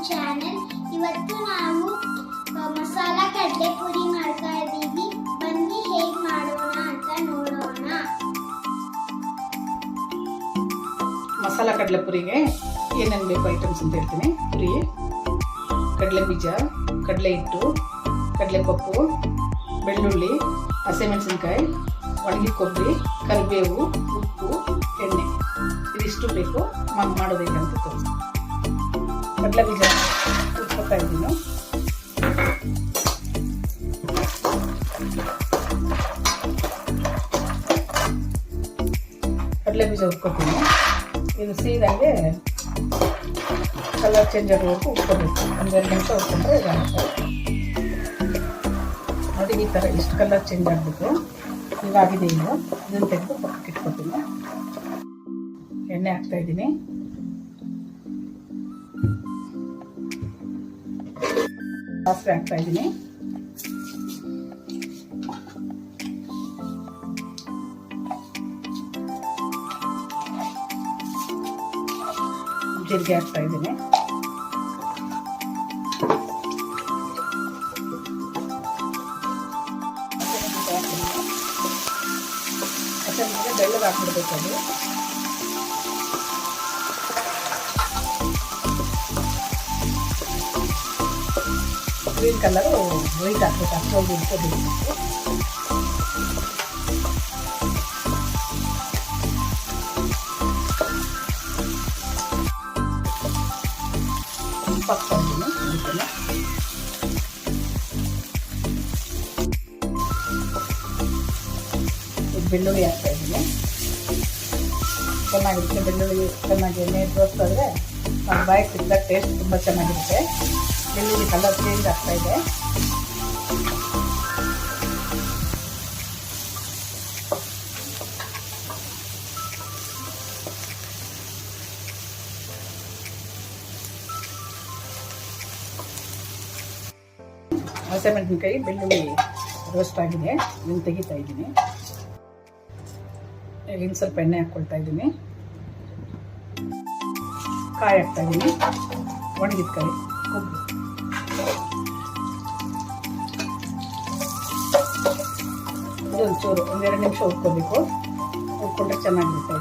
Channel. ಇವತ್ತು ನಾವು ಮಸಾಲಾ ಕಡಲೆ ಪುರಿ ಮಾಡ್ತಾ ಇದ್ದೀವಿ. ಬನ್ನಿ ಹೇಗೆ ಮಾಡೋಣ ಅಂತ ನೋಡೋಣ. ಮಸಾಲಾ ಕಡಲೆ ಪುರಿಗೆ ಏನೇನು ಬೇಕು ಐಟಮ್ಸ್ ಅಂತ ಹೇಳ್ತೀನಿ. ಪುರಿ, ಕಡಲೆ ಬೀಜ, ಕಡಲೆ ಹಿಟ್ಟು, ಕಡಲೆ ಪಪ್ಪು, ಬೆಳ್ಳುಳ್ಳಿ, ಹಸಿಮೆಣಸಿನ್ಕಾಯಿ, ಒಣಗಿ ಕೊಬ್ಬರಿ, ಕರಿಬೇವು, ಉಪ್ಪು, ಎಣ್ಣೆ ಇದಿಷ್ಟು ಬೇಕು. ಮಾಡೋದು ಹೇಗೆ ಅಂತ ತೋರಿಸಿ. ಕಡಲೆ ಬೀಜ ಉಟ್ಕೊತಾ ಇದ್ದೀನಿ. ಕಡಲೆ ಬೀಜ ಉಟ್ಕೊತೀನಿ. ಇದು ಸೀದಾಗೆ ಕಲರ್ ಚೇಂಜ್ ಆಗೋವರೆಗೂ ಉಟ್ಕೋಬೇಕು. ಒಂದೆರಡು ನಿಮಿಷ ಉಟ್ಕೊಂಡ್ರೆ ಇದಾಗುತ್ತೆ ನೋಡಿ. ಈ ಥರ ಇಷ್ಟು ಕಲರ್ ಚೇಂಜ್ ಆಗಬೇಕು. ಇವಾಗಿದೆ. ಇನ್ನು ಇದನ್ನು ತೆಗೆದು ಪಕ್ಕಕ್ಕೆ ಇಟ್ಕೊತೀನಿ. ಎಣ್ಣೆ ಹಾಕ್ತಾಯಿದ್ದೀನಿ. ಸಾಸಿವೆ ಹಾಕ್ತಾಯಿದ್ದೀನಿ. ಜೀರಿಗೆ ಹಾಕ್ತಾಯಿದ್ದೀನಿ. ಬೆಳ್ಳಗೆ ಹಾಕ್ಬಿಡ್ಬೇಕು. ಅದು ಗ್ರೀನ್ ಕಲರು ವೈಟ್ ಹಾಕ್ಬೇಕು. ಅಷ್ಟೊಂದು ಇಟ್ಕೋಬೇಕು. ಉಪ್ಪು ಹಾಕ್ತಾಯಿದ್ದೀನಿ. ಬೆಳ್ಳುಳ್ಳಿ ಹಾಕ್ತಾಯಿದ್ದೀನಿ. ಚೆನ್ನಾಗಿರುತ್ತೆ. ಬೆಳ್ಳುಳ್ಳಿ ಚೆನ್ನಾಗಿ ಎಣ್ಣೆ ತೋರಿಸಿದ್ರೆ ನಮ್ಮ ಬಾಯಿಗೆ ಸಿಕ್ಕಿದಾಗ ಟೇಸ್ಟ್ ತುಂಬ ಚೆನ್ನಾಗಿರುತ್ತೆ. ಬೆಳ್ಳುಳ್ಳಿ ಕಲರ್ ಚೇಂಜ್ ಆಗ್ತಾಯಿದೆ. ಹಸಿಮೆಣಸಿನ್ಕಾಯಿ, ಬೆಳ್ಳುಳ್ಳಿ ರೋಸ್ಟ್ ಆಗಿದೆ. ಇದನ್ನು ತೆಗಿತಾ ಇದ್ದೀನಿ. ಇನ್ನು ಸ್ವಲ್ಪ ಎಣ್ಣೆ ಹಾಕ್ಕೊಳ್ತಾ ಇದ್ದೀನಿ. ಕಾಯಿ ಹಾಕ್ತಾ ಇದ್ದೀನಿ. ಒಣಗಿದ ಕಾಯಿ, ಕೊಬ್ಬರಿ. ಇದೊಂಚೂರು ಒಂದೆರಡು ನಿಮಿಷ ಹುರ್ಕೋಬೇಕು. ಹುರ್ಕೊಂಡ್ರೆ ಚೆನ್ನಾಗಿರುತ್ತೆ.